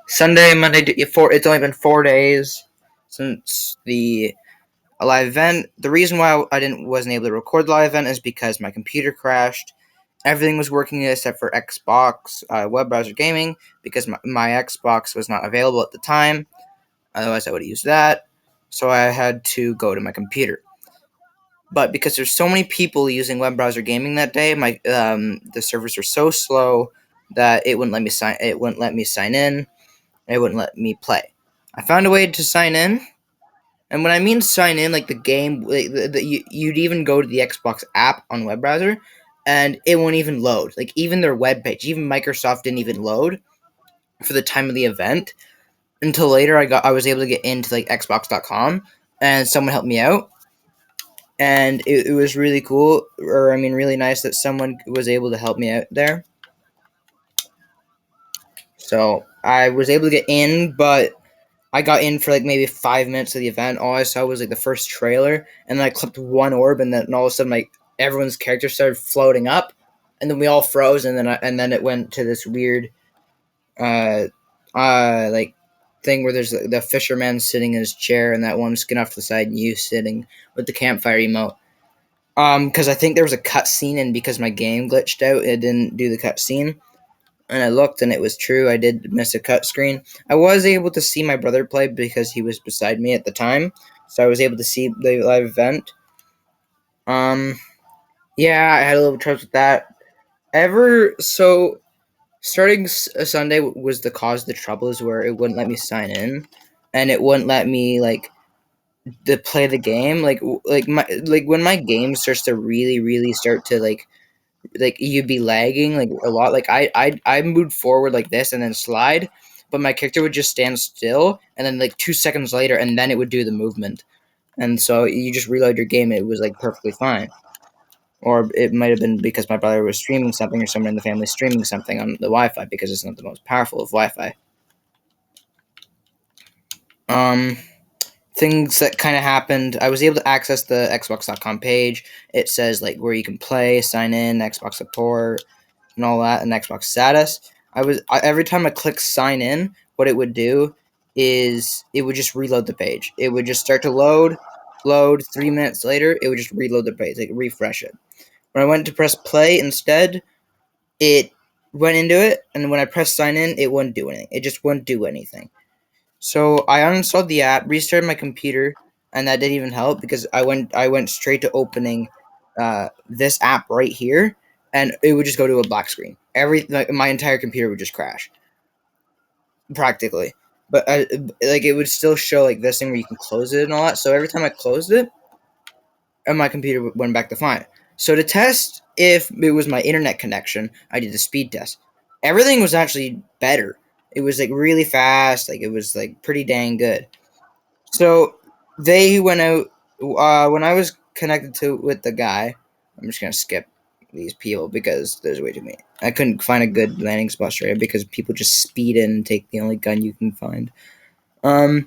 Sunday, Monday, four. It's only been 4 days since the live event. The reason why I wasn't able to record the live event is because my computer crashed. Everything was working except for Xbox web browser gaming because my Xbox was not available at the time. Otherwise, I would have used that. So I had to go to my computer. But because there's so many people using web browser gaming that day, the servers were so slow that it wouldn't let me sign. It wouldn't let me sign in. It wouldn't let me play. I found a way to sign in, and when I mean sign in, like the game, you'd even go to the Xbox app on web browser, and it won't even load. Like even their web page, even Microsoft didn't even load for the time of the event until later. I was able to get into like Xbox.com, and someone helped me out, and it was really cool, or I mean, really nice that someone was able to help me out there. So I was able to get in, but I got in for like maybe 5 minutes of the event. All I saw was like the first trailer, and then I clipped one orb, and then all of a sudden, like everyone's character started floating up, and then we all froze, and then it went to this weird, like thing where there's the fisherman sitting in his chair, and that one skin off to the side, and you sitting with the campfire emote. Because I think there was a cutscene, and because my game glitched out, it didn't do the cutscene. And I looked, and it was true. I did miss a cut screen. I was able to see my brother play because he was beside me at the time, so I was able to see the live event. Yeah, I had a little trouble with that. Starting Sunday was the cause of the trouble is where it wouldn't let me sign in, and it wouldn't let me play the game. Like when my game starts to really start to you'd be lagging like a lot. Like I moved forward like this and then slide, but my character would just stand still, and then like 2 seconds later, and then it would do the movement. And so you just reload your game, and it was like perfectly fine. Or it might have been because my brother was streaming something, or someone in the family streaming something on the Wi-Fi because it's not the most powerful of Wi-Fi. Um, Things that kind of happened. I was able to access the Xbox.com page. It says like where you can play, sign in, Xbox support, and all that, and Xbox status. Every time I click sign in, what it would do is it would just reload the page. It would just start to load. 3 minutes later, it would just reload the page, like refresh it. When I went to press play instead, it went into it, and when I pressed sign in, it wouldn't do anything. It just wouldn't do anything. So I uninstalled the app, restarted my computer, and that didn't even help because I went straight to opening this app right here, and it would just go to a black screen. My entire computer would just crash, practically. But it would still show like this thing where you can close it and all that. So every time I closed it, and my computer went back to fine. So to test if it was my internet connection, I did a speed test. Everything was actually better. It was like really fast. Like it was like pretty dang good. So they went out when I was connected with the guy. I'm just gonna skip these people because there's way too many. I couldn't find a good landing spot straight up because people just speed in and take the only gun you can find. And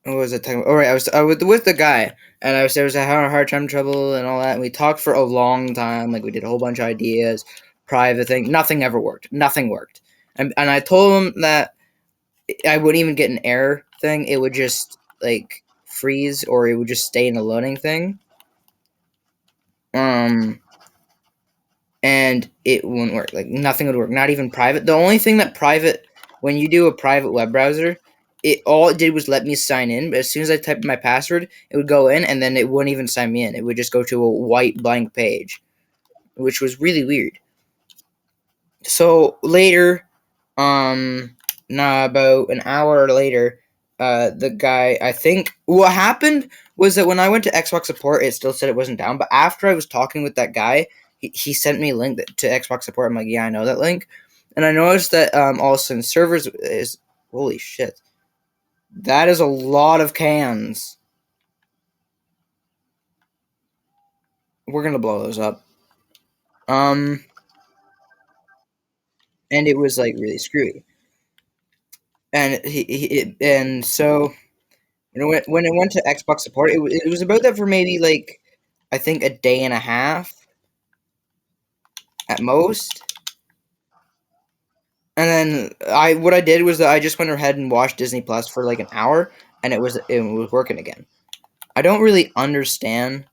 what was it talking about? All right, I was with the guy, and I was having a hard time trouble and all that. And we talked for a long time. Like we did a whole bunch of ideas, private thing. Nothing ever worked. Nothing worked. And I told him that I wouldn't even get an error thing. It would just like freeze, or it would just stay in the loading thing. And it wouldn't work. Like nothing would work. Not even private. The only thing that private, when you do a private web browser, all it did was let me sign in. But as soon as I typed my password, it would go in, and then it wouldn't even sign me in. It would just go to a white blank page, which was really weird. So later, about an hour later, the guy, I think what happened was that when I went to Xbox support, it still said it wasn't down. But after I was talking with that guy, he sent me a link to Xbox support. I'm like, yeah, I know that link. And I noticed that all of a sudden servers is, holy shit, that is a lot of cans. We're gonna blow those up. And it was like really screwy. And and so when it went to Xbox support, it was about that for maybe like I think a day and a half at most. And then what I did was that I just went ahead and watched Disney Plus for like an hour, and it was working again. I don't really understand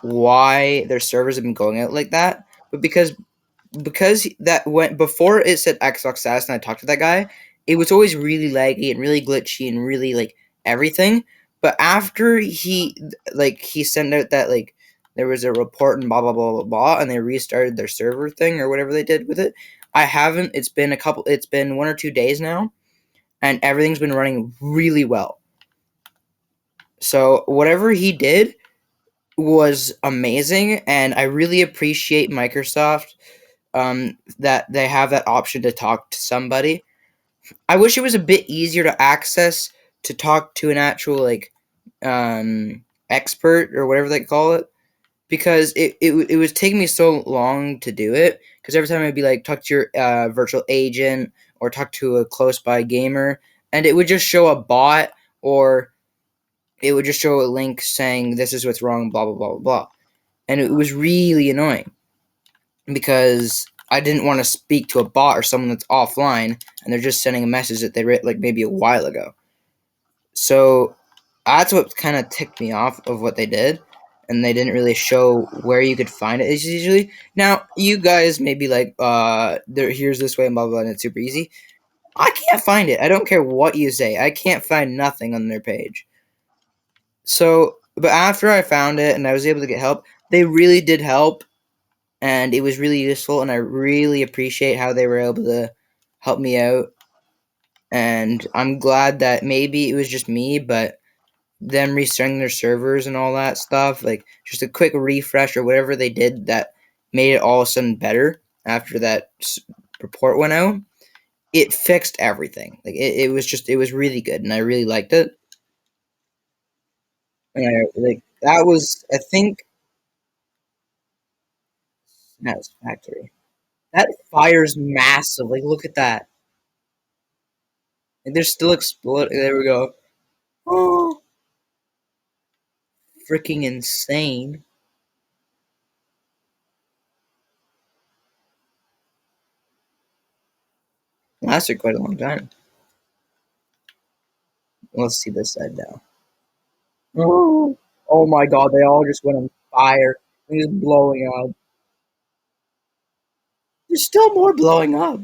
why their servers have been going out like that, but because that went before it said Xbox status and I talked to that guy, it was always really laggy and really glitchy and really like everything. But after he sent out that like there was a report and blah blah blah blah blah and they restarted their server thing or whatever they did with it. I haven't it's been 1 or 2 days now and everything's been running really well. So whatever he did was amazing and I really appreciate Microsoft that they have that option to talk to somebody. I wish it was a bit easier to access to talk to an actual like expert or whatever they call it because it was taking me so long to do it because every time I'd be like talk to your virtual agent or talk to a close by gamer and it would just show a bot or it would just show a link saying this is what's wrong blah blah blah blah blah and it was really annoying because I didn't want to speak to a bot or someone that's offline and they're just sending a message that they wrote like maybe a while ago. So that's what kind of ticked me off of what they did. And they didn't really show where you could find it. It's usually now you guys may be like, there here's this way and blah blah, and it's super easy. I can't find it. I don't care what you say. I can't find nothing on their page. So, but after I found it and I was able to get help, they really did help and it was really useful and I really appreciate how they were able to help me out and I'm glad that maybe it was just me but them restarting their servers and all that stuff like just a quick refresh or whatever they did that made it all of a sudden better after that report went out it fixed everything like it was really good and I really liked it and like that was I think that was factory that fire's massive like look at that. And they're still exploding. There we go. Oh, freaking insane. Lasted quite a long time. Let's see this side now. Oh, oh my god, they all just went on fire. They're just blowing up. There's still more blowing up.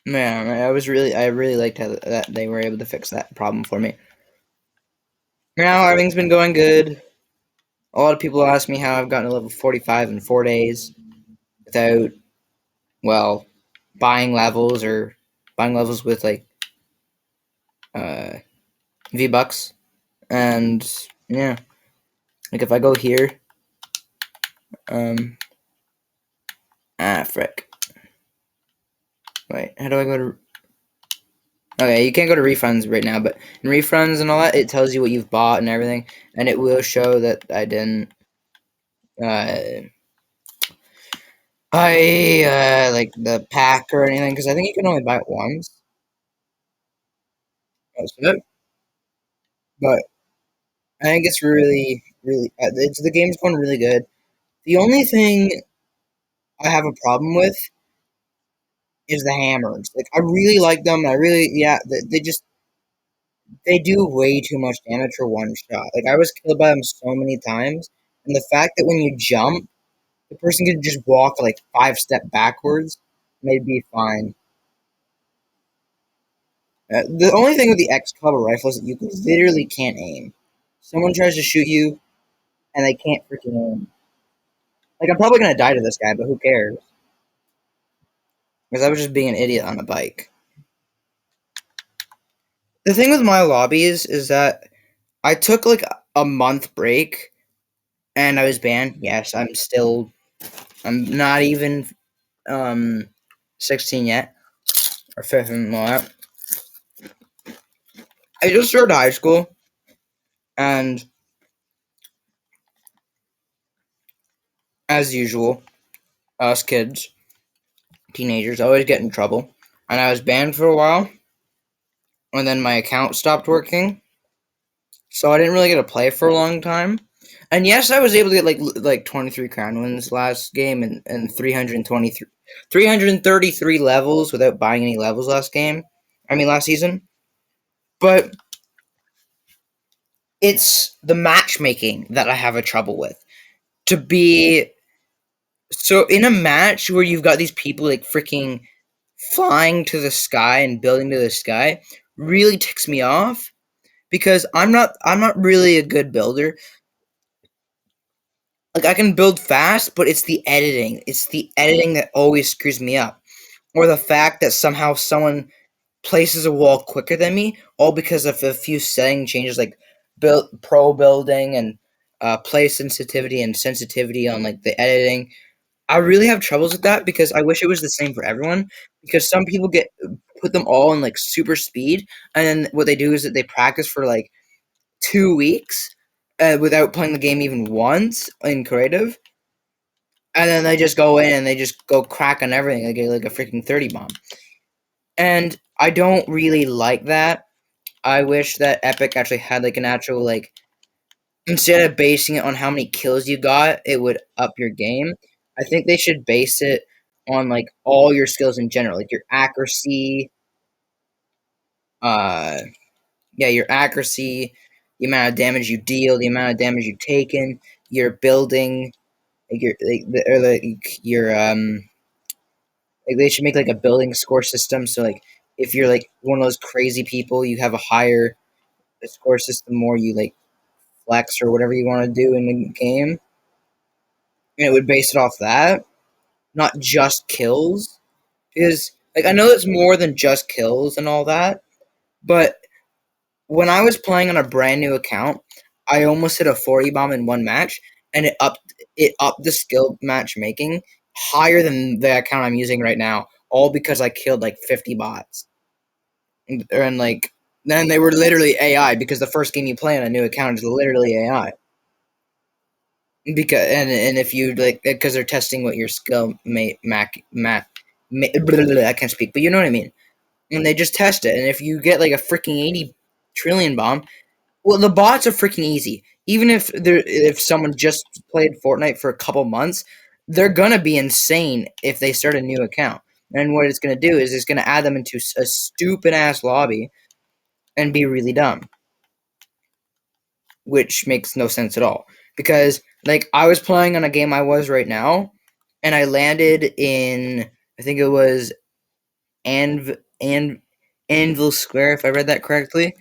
Man, I really liked how that they were able to fix that problem for me. Now everything's been going good. A lot of people ask me how I've gotten to level 45 in 4 days without, well, buying levels or buying levels with like uh, V Bucks. And yeah, like if I go here, um, frick. Wait, how do I go to? Okay, you can't go to refunds right now, but in refunds and all that, it tells you what you've bought and everything, and it will show that I didn't. Uh, buy like the pack or anything because I think you can only buy it once. That's it. But I think it's really, really. The game's going really good. The only thing I have a problem with is the hammers. Like I really like them. I really, yeah. They just they do way too much damage for one shot. Like I was killed by them so many times, and the fact that when you jump, the person could just walk like 5 step backwards, may be fine. The only thing with the Excalibur rifle is that you literally can't aim. Someone tries to shoot you, and they can't freaking aim. Like I'm probably gonna die to this guy, but who cares? Because I was just being an idiot on a bike. The thing with my lobbies is that I took like a month break, and I was banned. Yes, I'm not even 16 yet or 15 more. I just started high school, and as usual, us kids, teenagers, always get in trouble. And I was banned for a while, and then my account stopped working, so I didn't really get to play for a long time. And yes, I was able to get like 23 crown wins last game and 333 levels without buying any levels last game. I mean last season. But it's the matchmaking that I have a trouble with. To be so in a match where you've got these people like freaking flying to the sky and building to the sky really ticks me off because I'm not really a good builder. Like I can build fast, but it's the editing. It's the editing that always screws me up. Or the fact that somehow someone places a wall quicker than me, all because of a few setting changes like building and play sensitivity and sensitivity on like the editing. I really have troubles with that because I wish it was the same for everyone. Because some people get put them all in like super speed, and then what they do is that they practice for like 2 weeks without playing the game even once in creative, and then they just go in and they just go crack on everything. They get like a freaking 30 bomb, and I don't really like that. I wish that Epic actually had like an actual like instead of basing it on how many kills you got, it would up your game. I think they should base it on like all your skills in general, like your accuracy, uh yeah, your accuracy, the amount of damage you deal, the amount of damage you've taken, your building, like your your like they should make like a building score system. So like if you're like one of those crazy people, you have a higher score system, more you like flex or whatever you want to do in the game, and it would base it off that, not just kills. Because like I know it's more than just kills and all that, but when I was playing on a brand new account, I almost hit a 40 bomb in one match, and it upped the skill matchmaking higher than the account I'm using right now, all because I killed like 50 bots. And like then they were literally AI because the first game you play on a new account is literally AI. Because and if you like because they're testing what your skill blah, blah, blah, I can't speak, but you know what I mean. And they just test it, and if you get like a freaking 80 trillion bomb, well, the bots are freaking easy. Even if someone just played Fortnite for a couple months, they're gonna be insane if they start a new account. And what it's gonna do is it's gonna add them into a stupid ass lobby and be really dumb, which makes no sense at all. Because like I was playing on a game I was right now, and I landed in I think it was Anvil Square if I read that correctly,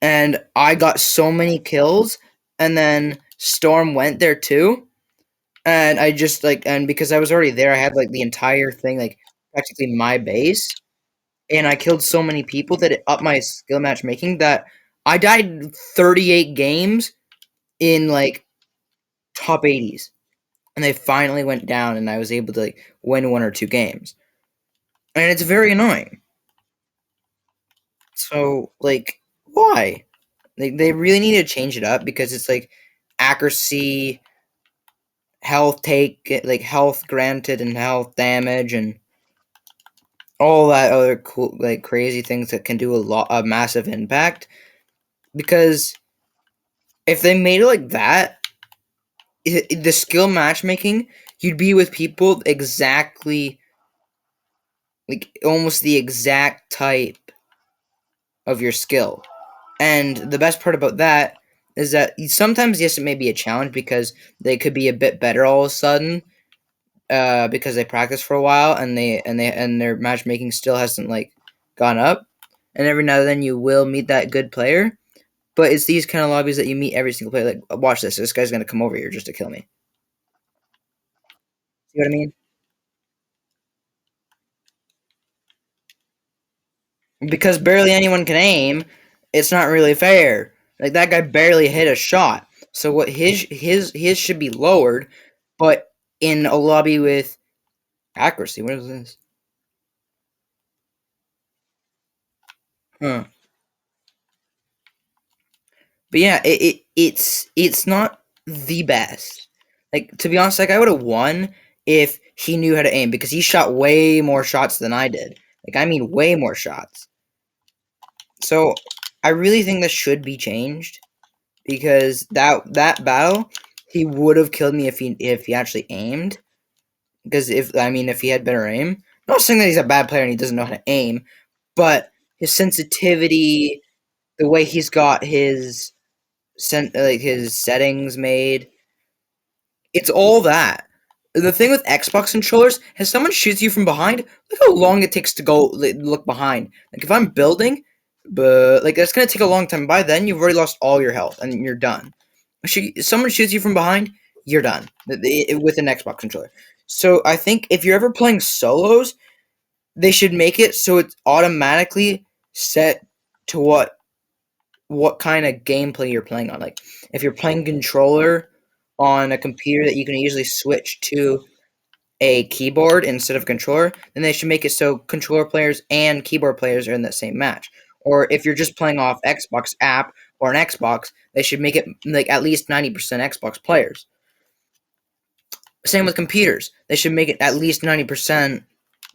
and I got so many kills, and then Storm went there too, and I just like and because I was already there, I had like the entire thing like practically my base, and I killed so many people that it upped my skill matchmaking that I died 38 games in like top 80s, and they finally went down, and I was able to like win one or two games, and it's very annoying. So like, why? They really need to change it up because it's like accuracy, health take, like health granted, and health damage, and all that other cool, like crazy things that can do a massive impact. Because if they made it like that, the skill matchmaking, you'd be with people exactly like almost the exact type of your skill. And the best part about that is that sometimes, yes, it may be a challenge because they could be a bit better all of a sudden because they practice for a while and their matchmaking still hasn't like gone up. And every now and then you will meet that good player, but it's these kind of lobbies that you meet every single player. Like, watch this. This guy's gonna come over here just to kill me. See what I mean? Because barely anyone can aim, it's not really fair. Like that guy barely hit a shot. So what his should be lowered, but in a lobby with accuracy. What is this? Huh. But yeah, it's not the best. Like to be honest, like I would have won if he knew how to aim because he shot way more shots than I did. Like I mean, way more shots. So I really think this should be changed because that battle he would have killed me if he actually aimed. Because if he had better aim, I'm not saying that he's a bad player and he doesn't know how to aim, but his sensitivity, the way he's got his settings made, it's all that. The thing with Xbox controllers, if someone shoots you from behind, look how long it takes to go look behind. Like if I'm building, but like that's gonna take a long time. By then, you've already lost all your health and you're done. If someone shoots you from behind, you're done with an Xbox controller. So I think if you're ever playing solos, they should make it so it's automatically set to what kind of gameplay you're playing on. Like if you're playing controller on a computer that you can easily switch to a keyboard instead of controller, then they should make it so controller players and keyboard players are in that same match. Or if you're just playing off Xbox app or an Xbox, they should make it like at least 90% Xbox players. Same with computers. They should make it at least 90%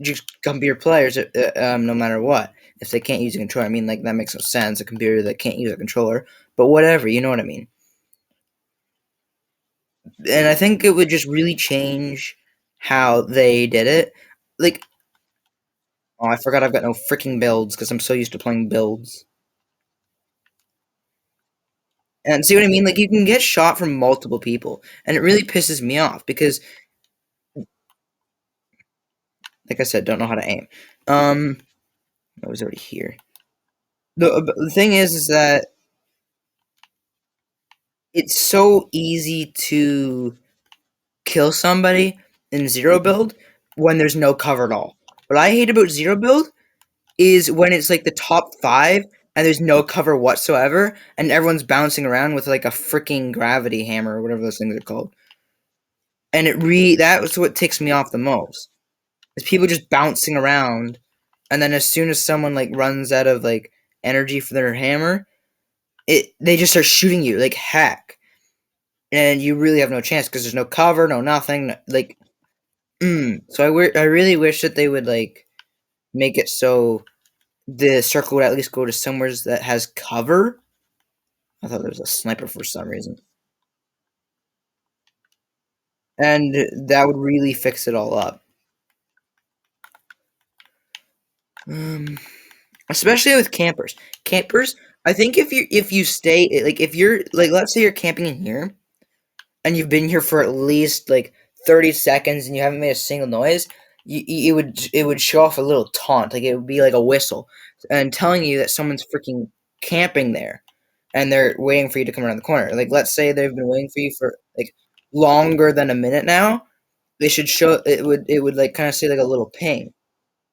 just computer players, no matter what. If they can't use a controller, I mean, like that makes no sense. A computer that can't use a controller, but whatever, you know what I mean. And I think it would just really change how they did it. Like, oh, I forgot I've got no freaking builds because I'm so used to playing builds. And see what I mean? Like, you can get shot from multiple people, and it really pisses me off because, like I said, don't know how to aim. I was already here. The thing is that it's so easy to kill somebody in zero build when there's no cover at all. What I hate about zero build is when it's like the top 5 and there's no cover whatsoever and everyone's bouncing around with like a freaking gravity hammer or whatever those things are called. And that was what ticks me off the most. Is people just bouncing around and then as soon as someone like runs out of like energy for their hammer, they just start shooting you like heck. And you really have no chance because there's no cover, no nothing. Like, so I really wish that they would like make it so the circle would at least go to somewhere that has cover. I thought there was a sniper for some reason, and that would really fix it all up. Um, Especially with campers. Campers, I think if you stay like if you're like let's say you're camping in here and you've been here for at least like 30 seconds and you haven't made a single noise, it would show off a little taunt, like it would be like a whistle and telling you that someone's freaking camping there and they're waiting for you to come around the corner. Like let's say they've been waiting for you for like longer than a minute now, they should show it would like kind of say like a little ping.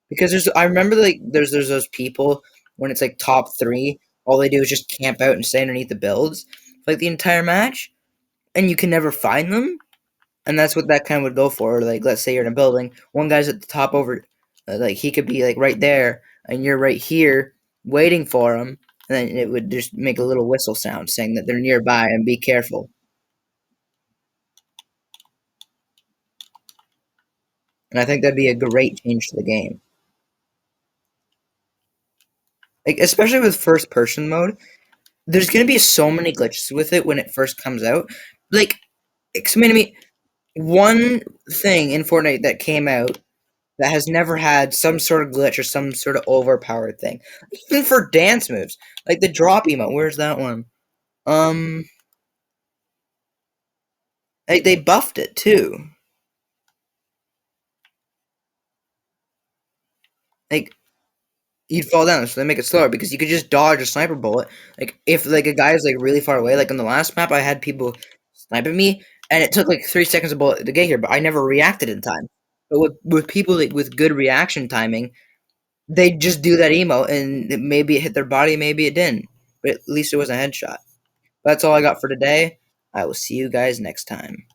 Because I remember like there's those people when it's like top 3, all they do is just camp out and stay underneath the builds for, like the entire match and you can never find them. And that's what that kind of would go for. Like, let's say you're in a building, one guy's at the top over, like he could be like right there, and you're right here waiting for him, and then it would just make a little whistle sound saying that they're nearby and be careful. And I think that'd be a great change to the game, like especially with first person mode. There's gonna be so many glitches with it when it first comes out. Like, explain to me one thing in Fortnite that came out that has never had some sort of glitch or some sort of overpowered thing. Even for dance moves, like the drop emote. Where's that one? Um, they buffed it too. Like you'd fall down, so they make it slower because you could just dodge a sniper bullet. Like if like a guy is like really far away, like on the last map, I had people sniping me, and it took like 3 seconds a bullet to get here, but I never reacted in time. But with people like, with good reaction timing, they just do that emote, and maybe it hit their body, maybe it didn't. But at least it was a headshot. That's all I got for today. I will see you guys next time.